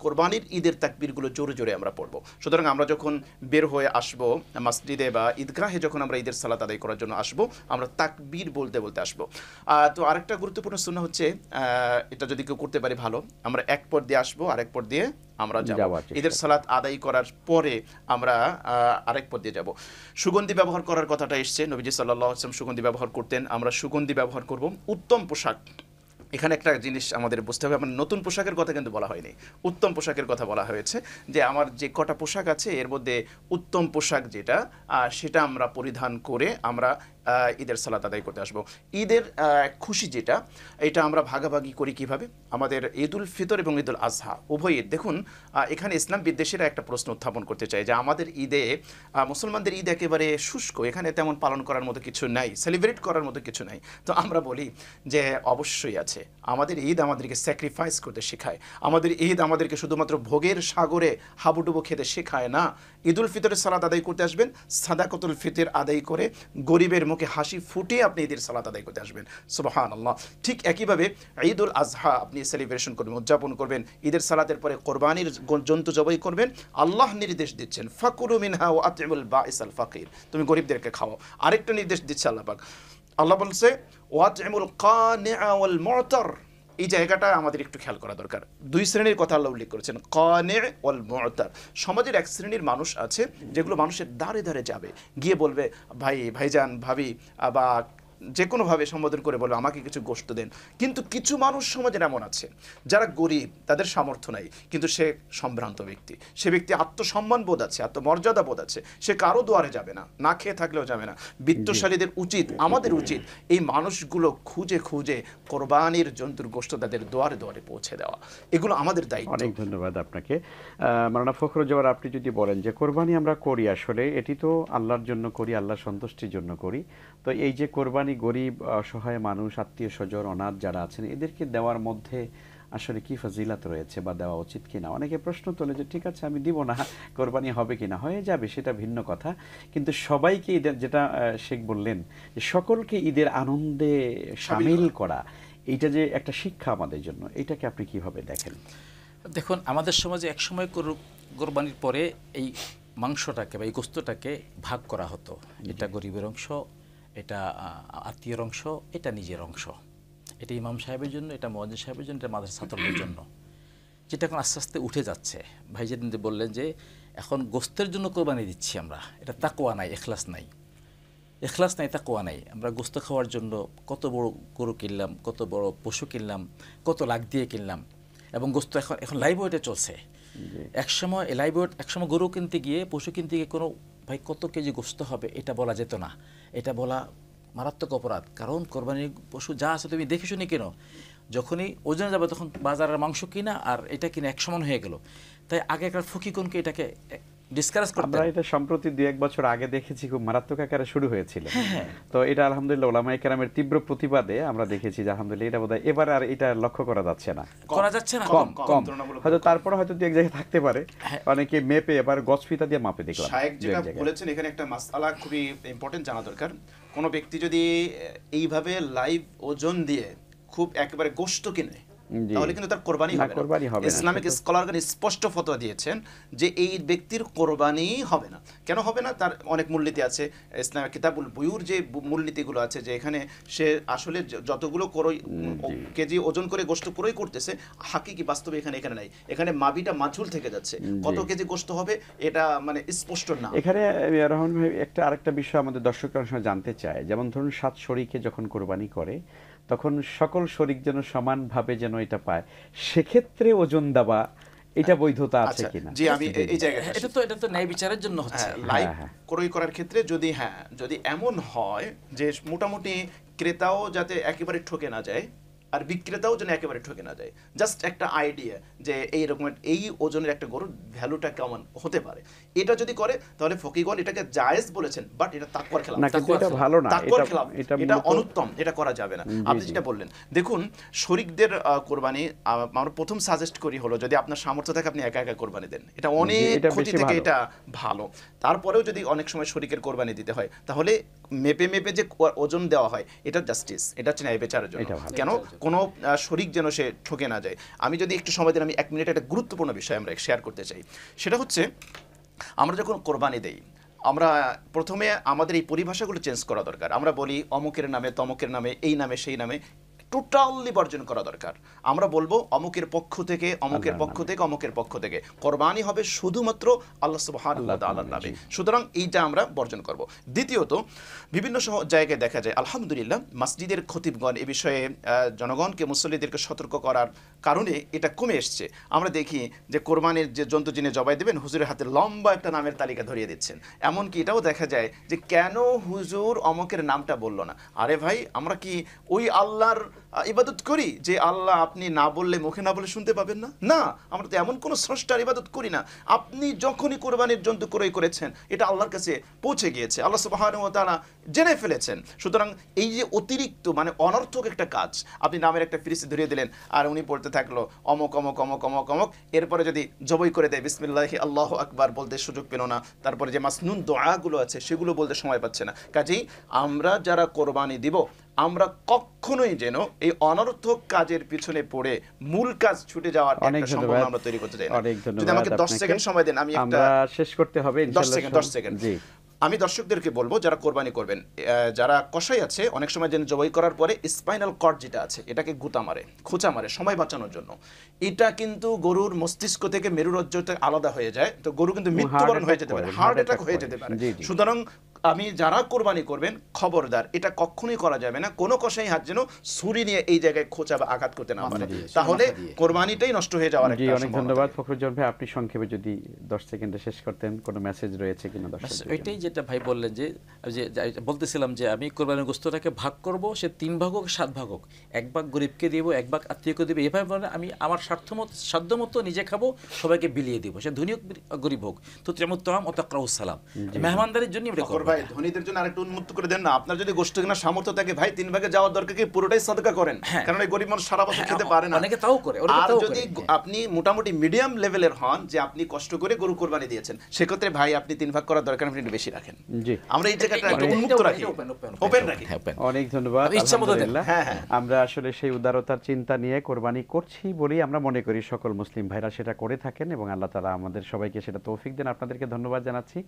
কোরবানির ঈদের তাকবীরগুলো জোরে জোরে আমরা পড়ব। সুতরাং আমরা যখন বের হয়ে আসব মসজিদে বা ঈদগাহে, যখন আমরা ঈদের সালাত আদায় করার জন্য আসব, আমরা তাকবীর বলতে বলতে আসব। তো আরেকটা গুরুত্বপূর্ণ সুন্নাহ হচ্ছে, এটা যদি কেউ করতে পারে ভালো, আমরা এক পর দিয়ে আসবো, আরেক পর দিয়ে আমরা যাব। ঈদের সালাত আদায় করার পরে আমরা আরেক পর দিয়ে যাব। সুগন্ধি ব্যবহার করার কথাটা এসছে, নবীজি সাল্লাল্লাহু আলাইহি ওয়াসাল্লাম সুগন্ধি ব্যবহার করতেন, আমরা সুগন্ধি ব্যবহার করব। উত্তম পোশাক, এখানে একটা জিনিস আমাদের বুঝতে হবে, আমার নতুন পোশাকের কথা কিন্তু বলা হয়নি, উত্তম পোশাকের কথা বলা হয়েছে। যে আমার যে কটা পোশাক আছে এর মধ্যে উত্তম পোশাক যেটা, সেটা আমরা পরিধান করে আমরা ঈদের সালাত আদায় করতে আসবো। ঈদের খুশি যেটা, এটা আমরা ভাগাভাগি করি কিভাবে? আমাদের ঈদুল ফিতর এবং ঈদুল আজহা উভয় ঈদ। দেখুন, এখানে ইসলাম বিদ্বেষীরা একটা প্রশ্ন উত্থাপন করতে চায় যে আমাদের ঈদে, মুসলমানদের ঈদ একেবারে শুষ্ক, এখানে তেমন পালন করার মতো কিছু নাই, সেলিব্রেট করার মতো কিছু নাই। তো আমরা বলি যে অবশ্যই আছে। আমাদের ঈদ আমাদেরকে স্যাক্রিফাইস করতে শেখায়, আমাদের ঈদ আমাদেরকে শুধুমাত্র ভোগের সাগরে হাবুডুবু খেতে শেখায় না। ঈদুল ফিতরের সালাত আদায় করতে আসবেন, সাদাকাতুল ফিতর আদায় করে গরিবের মুখে হাসি ফুটিয়ে আপনি ঈদের সালাত আদায় করতে আসবেন। সুবহানাল্লাহ। ঠিক একইভাবে ঈদুল আজহা আপনি সেলিব্রেশন করবেন, উদযাপন করবেন। ঈদের সালাতের পরে কোরবানির জন্তু জবাই করবেন। আল্লাহ নির্দেশ দিচ্ছেন, ফাকুলু মিনহা ওয়া আতইমুল বাঈসাল ফাকির, তুমি গরিবদেরকে খাওয়াও। আরেকটা নির্দেশ দিচ্ছে আল্লাহ পাক, আল্লাহ বলছে ওয়াতইমুল কানিআ ওয়াল মু'তার। এই জায়গাটা আমাদের একটু খেয়াল করা দরকার। দুই শ্রেণীর কথা আল্লাহ উল্লেখ করেছেন, কানি ওয়াল মু'তার। সমাজের এক শ্রেণীর মানুষ আছে যেগুলো মানুষের দ্বারে দ্বারে যাবে, গিয়ে বলবে ভাই, ভাইজান, ভাবি, বা যে কোনোভাবে সম্বোধন করে বলবে আমাকে কিছু গোশত দেন। কিন্তু কিছু মানুষ সমাজের এমন আছে যারা গরিব, তাদের সামর্থ্য নাই, কিন্তু সে সম্ভ্রান্ত ব্যক্তি, সে ব্যক্তি আত্মসম্মান বোধ আছে, আত্মমর্যাদা বোধ আছে, সে কারো দুয়ারে যাবে না, না খেয়ে থাকলেও যাবে না। বিত্তশালীদের উচিত, আমাদের উচিত এই মানুষগুলো খুঁজে খুঁজে কোরবানির জন্তুর গোশত তাদের দুয়ারে দুয়ারে পৌঁছে দেওয়া, এগুলো আমাদের দায়িত্ব। অনেক ধন্যবাদ আপনাকে। মাওলানা ফখরুজ্জামান, আপনি যদি বলেন যে কোরবানি আমরা করি, আসলে এটি তো আল্লাহর জন্য করি, আল্লাহর সন্তুষ্টির জন্য করি। তো এই যে কোরবানি গরিব, অসহায় মানুষ, আত্মীয় স্বজন, অনাথ যারা আছেন, এদেরকে দেওয়ার মধ্যে আসলে কি ফজিলত রয়েছে বা দেওয়া উচিত কিনা? অনেকে প্রশ্ন তোলে যে ঠিক আছে আমি দিব না, কোরবানি হবে কিনা, হয়ে যাবে, সেটা ভিন্ন কথা। কিন্তু সবাইকে ঈদের, যেটা শেখ বললেন যে সকলকে ঈদের আনন্দে শামিল করা, এইটা যে একটা শিক্ষা আমাদের জন্য, এটাকে আপনি কিভাবে দেখেন? দেখুন, আমাদের সমাজে একসময় কোরবানির পরে এই মাংসটাকে বা এই গোস্তটাকে ভাগ করা হতো, এটা গরিবের অংশ, এটা আত্মীয়র অংশ, এটা নিজের অংশ, এটা ইমাম সাহেবের জন্য, এটা মুয়াজ্জিন সাহেবের জন্য, এটা মাদ্রাসা ছাত্রদের জন্য। যেটা এখন আস্তে আস্তে উঠে যাচ্ছে। ভাই যেদিন বললেন যে এখন গোস্তের জন্য কোরবানি দিচ্ছি আমরা, এটা তাকওয়া নাই, এখলাস নাই, এখলাস নাই, তাকওয়া নাই। আমরা গোস্ত খাওয়ার জন্য কত বড় গরু কিনলাম, কত বড় পশু কিনলাম, কত লাখ দিয়ে কিনলাম, এবং গোস্ত এখন লাইভ ওয়েটে চলছে। একসময় লাইভ ওয়েট, একসময় গরু কিনতে গিয়ে, পশু কিনতে গিয়ে কোনো ভাই কত কেজি গোস্ত হবে এটা বলা যেত না, এটা বলা মারাত্মক অপরাধ। কারণ কোরবানির পশু যা আছে তুমি দেখে শুনে কেনো, যখনই ওজনে যাবে তখন বাজারের মাংস কিনা আর এটা কিনা এক সমান হয়ে গেল। তাই আগেকার ফকিগণকে এটাকে ডিসকারেজ করতেন। আমরা এটা সম্প্রতি 2-1 বছর আগে দেখেছি, খুব মারাত্মক আকারে শুরু হয়েছিল। তো এটা আলহামদুলিল্লাহ ওলামায়ে কেরামের তীব্র প্রতিবাদে আমরা দেখেছি যে আলহামদুলিল্লাহ এটা বোধহয় এবার আর এটা লক্ষ্য করা যাচ্ছে না, করা যাচ্ছে না, কম হয়তো, তারপরে হয়তো দু এক জায়গায় থাকতে পারে, অনেকে মেপে এবার গজ ফিতা দিয়ে মাপে দেখলাম। শায়েখ যেটা বলেছেন এখানে একটা মাসআলা খুবই ইম্পর্টেন্ট জানা দরকার। কোনো ব্যক্তি যদি এইভাবে লাইভ ওজন দিয়ে খুব একেবারে গোশত কিনে, তাহলে কিন্তু তার কোরবানি হবে না। ইসলামিক স্কলারগণ স্পষ্ট ফতোয়া দিয়েছেন যে এই ব্যক্তির কোরবানি হবে না। কেন হবে না? তার অনেক মূলনীতি আছে। ইসলামের কিতাবুল বুয়ুর যে মূলনীতিগুলো আছে, যে এখানে সে আসলে যতগুলো কেজি ওজন করে গোশত ক্রয় করতেছে, হাকিকি বাস্তবে এখানে নাই। এখানে মাবিটা মাঝুল থেকে যাচ্ছে, কত কেজি গোশত হবে এটা মানে স্পষ্ট না। এখানে রহমান ভাই আরেকটা বিষয় আমাদের দর্শকরা সময় জানতে চায়, যেমন ধরুন 7 শরীকে যখন কোরবানি করে তখন সকল শরীক যেন সমানভাবে যেন এটা পায়, সেক্ষেত্রে ওজন দেওয়া এটা বৈধতা আছে কিনা? জি, আমি এই জায়গায় এটা তো ন্যায় বিচারের জন্য হচ্ছে। লাইভ ক্রয় করার ক্ষেত্রে যদি এমন হয় যে মোটামুটি ক্রেতাও যাতে একেবারে ঠকে না যায় আর বিক্রেতাও যেন একেবারে ঠকে না যায়, জাস্ট একটা আইডিয়া যে এই রকমের এই ওজনের একটা গরুর ভ্যালুটা কেমন হতে পারে, এটা যদি করে তাহলে ফকিগণ এটাকে জায়েজ বলেছেন, বাট এটা তাকওয়ার খেলাফ, এটা ভালো না, এটা অনুত্তম, এটা করা যাবে না। আপনি যেটা বললেন, দেখুন শরীকদের কোরবানি আমরা প্রথম সাজেস্ট করি হলো যদি আপনার সামর্থ্য থাকে আপনি একা একা কোরবানি দেন, এটা অনেক ক্ষতি থেকে এটা ভালো। তারপরেও যদি অনেক সময় শরীকের কোরবানি দিতে হয় তাহলে মেপে যে ওজন দেওয়া হয় এটা জাস্টিস, এটা হচ্ছে ন্যায় বিচারের জন্য। কেন কোনো শরীক যেন সে ঠকে না যায়। আমি যদি একটু সময় দিন, আমি 1 মিনিট একটা গুরুত্বপূর্ণ বিষয় আমরা শেয়ার করতে চাই। সেটা হচ্ছে আমরা যখন কোরবানি দেই, আমরা প্রথমে আমাদের এই পরিভাষাগুলো চেঞ্জ করা দরকার। আমরা বলি অমুকের নামে, তমুকের নামে, এই নামে সেই নামে, টোটালি বর্জন করা দরকার। আমরা বলবো অমুকের পক্ষ থেকে, অমুকের পক্ষ থেকে, অমুকের পক্ষ থেকে, কোরবানি হবে শুধুমাত্র আল্লাহ সুবহানাহু ওয়া তাআলার নামে। সুতরাং এইটা আমরা বর্জন করব। দ্বিতীয়ত, বিভিন্ন জায়গায় দেখা যায় আলহামদুলিল্লাহ মসজিদের খতিবগণ এ বিষয়ে জনগণকে, মুসল্লিদেরকে সতর্ক করার কারণে এটা কমে এসছে। আমরা দেখি যে কোরবানির যে জন্তু যিনি জবাই দেবেন, হুজুরের হাতে লম্বা একটা নামের তালিকা ধরিয়ে দিচ্ছেন। এমনকি এটাও দেখা যায় যে কেন হুজুর অমুকের নামটা বললো না। আরে ভাই, আমরা কি ওই আল্লাহর ইবাদত করি যে আল্লাহ আপনি না বললে, মুখে না বলে শুনতে পাবেন না? না, আমরা তো এমন কোনো স্রষ্টার ইবাদত করি না। আপনি যখনই কোরবানির জন্তু ক্রয় করেছেন এটা আল্লাহর কাছে পৌঁছে গিয়েছে, আল্লাহ সুবহানাহু ওয়া তাআলা জেনে ফেলেছেন। সুতরাং এই যে অতিরিক্ত মানে অনর্থক একটা কাজ, আপনি নামের একটা ফিরিস্তি ধরিয়ে দিলেন আর উনি পড়তে থাকলো অমক অমক অমক অমক অমক, এরপরে যদি জবাই করে দেয় বিসমিল্লাহি আল্লাহু আকবার বলতে সুযোগ পেল না, তারপরে যে মাসনুন দোয়াগুলো আছে সেগুলো বলতে সময় পাচ্ছে না। কাজেই আমরা যারা কোরবানি দিব, আমরা কখনোই যেন এই অনর্থক কাজের পিছনে পড়ে মূল কাজ ছুটে যাওয়ার একটা সম্ভাবনা আমরা তৈরি করতে চাই না। যদি আমাকে 10 সেকেন্ড সময় দেন, আমি একটা শেষ করতে হবে ইনশাআল্লাহ। 10 সেকেন্ড। আমি দর্শকদেরকে বলবো যারা কোরবানি করবেন, যারা কসাই আছে, অনেক সময় যেন জবাই করার পরে স্পাইনাল কর্ড যেটা আছে এটাকে খোঁচা মারে সময় বাঁচানোর জন্য। এটা কিন্তু গরুর মস্তিষ্ক থেকে মেরুরজ্জটা আলাদা হয়ে যায়, তো গরু কিন্তু মৃত্যুবরণ হয়ে যেতে পারে, হার্ট অ্যাটাক হয়ে যেতে পারে। সুতরাং আমি যারা কোরবানি করবেন, খবরদার এটা কখনোই করা যাবে না। কোনো কসাই হাত যেন ছুরি নিয়ে এই জায়গায় খোঁচা বা আঘাত করতে না পারে, তাহলে কোরবানিটাই নষ্ট হয়ে যাওয়ার একটা সম্ভাবনা। অনেক ধন্যবাদ ফখরুজ্জামান ভাই, আপনি সংক্ষেপে যদি 10 সেকেন্ডে শেষ করতেন, কোনো মেসেজ রয়েছে কিনা দর্শকদের? ওইটাই যেটা ভাই বললেন যে বলতেছিলাম যে আমি কোরবানির গোশতটাকে ভাগ করব, সে 3 ভাগ হোক 7 ভাগ হোক, 1 ভাগ গরিবকে দিব, 1 ভাগ আত্মীয়কে দিব, এভাবে আমি আমার সাধ্যমতো নিজে খাবো, সবাইকে বিলিয়ে দিব, সে ধনী হোক গরিব হোক। তো তেমুত্তাম ও তাকরাউস সালাম, মেহমানদারির জন্য এটা করব। ভাই ধনীদের জন্য আরেকটু উন্মুক্ত করে দেন না। আপনার যদি গোশত কেনার সামর্থ্য থাকে ভাই, 3 ভাগে যাওয়ার দরকার কি, পুরোটাই সাদকা করেন, কারণ এই গরিব মানুষ সারা বছর খেতে পারে না। অনেকে তাও করে। আর যদি আপনি মোটামুটি মিডিয়াম লেভেলের হন, যে আপনি কষ্ট করে গরু কোরবানি দিয়েছেন, সেক্ষেত্রে ভাই আপনি 3 ভাগ করার দরকার, আপনি একটু বেশি রাখেন। জি, আমরা এই জায়গাটা একটু উন্মুক্ত রাখি, ওপেন রাখি। অনেক ধন্যবাদ। আলহামদুলিল্লাহ, আমরা আসলে সেই উদারতার চিন্তা নিয়ে কোরবানি করছি বলেই আমরা মনে করি সকল মুসলিম ভাইরা সেটা করে থাকেন, এবং আল্লাহ তাআলা আমাদের সবাইকে সেটা তৌফিক দেন। আপনাদেরকে ধন্যবাদ জানাচ্ছি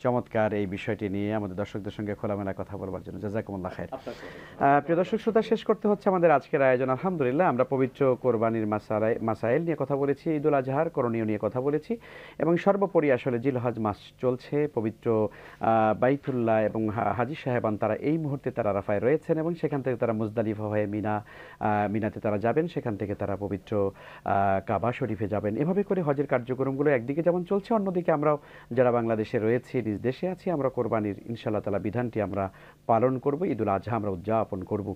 চমৎকার এই বিষয়টি নিয়ে আমাদের দর্শকদের সঙ্গে খোলামেলা কথা বলবার জন্য। জাযাকুমুল্লাহ খায়র। প্রিয় দর্শক শ্রোতা, শেষ করতে হচ্ছে আমাদের আজকের আয়োজন। আলহামদুলিল্লাহ, আমরা পবিত্র কোরবানির মাসাইল নিয়ে কথা বলেছি, ঈদুল আজহার করণীয় নিয়ে কথা বলেছি, এবং সর্বোপরি আসলে জিলহজ মাস চলছে, পবিত্র বাইতুল্লাহ এবং হাজী সাহেবান তারা এই মুহূর্তে তারা আরাফায় রয়েছেন, এবং সেখান থেকে তারা মুজদালিফা হয়ে মিনাতে তারা যাবেন, সেখান থেকে তারা পবিত্র কাবা শরীফে যাবেন। এভাবে করে হজের কার্যক্রমগুলো একদিকে যেমন চলছে, অন্যদিকে আমরাও যারা বাংলাদেশে রয়েছি, নিজ দেশে আছি, আমরা কোরবানির ইনশাআল্লাহ তাআলা বিধানটি আমরা পালন করব, ঈদুল আজহা আমরা উদযাপন করব।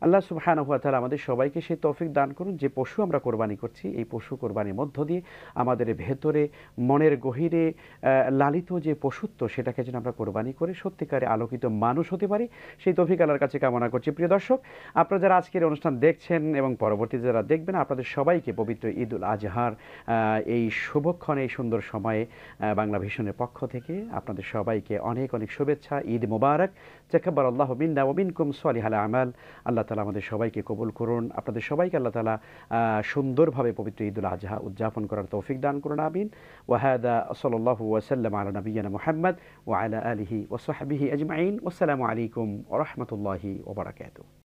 আল্লাহ সুবহানাহু ওয়া তাআলা আমাদের সবাইকে সেই তৌফিক দান করুন, যে পশু আমরা কোরবানি করছি এই পশু কোরবানির মধ্য দিয়ে আমাদের ভেতরে মনের গভীরে লালিত যে পশুত্ব সেটাকে যেন আমরা কোরবানি করে সত্যিকারে আলোকিত মানুষ হতে পারি, সেই তৌফিক আল্লাহর কাছে কামনা করছি। প্রিয় দর্শক, আপনারা যারা আজকের অনুষ্ঠান দেখছেন এবং পরবর্তীতে যারা দেখবেন, আপনাদের সবাইকে পবিত্র ঈদুল আজহার এই শুভক্ষণে, এই সুন্দর সময়ে বাংলা ভিশনের পক্ষ থেকে আপনাদের সবাইকে অনেক অনেক শুভেচ্ছা। ঈদ মোবারক। তাকাব্বালাল্লাহু মিন্না ওয়া মিনকুম সালিহাল আমাল। আল্লাহ তাআলা আমাদের সবাইকে কবুল করুন। আপনাদের সবাইকে আল্লাহ তাআলা সুন্দরভাবে পবিত্র ঈদুল আজহা উদযাপন করার তৌফিক দান করুন। আমিন। ওয়া হাদা সাল্লাল্লাহু ওয়া সাল্লাম আলা নাবিয়িনা মুহাম্মদ ওয়া আলা আলিহি ওয়া সাহবিহি আজমাইন। ওয়াসসালামু আলাইকুম ওয়া রাহমাতুল্লাহি ওয়া বারাকাতুহু।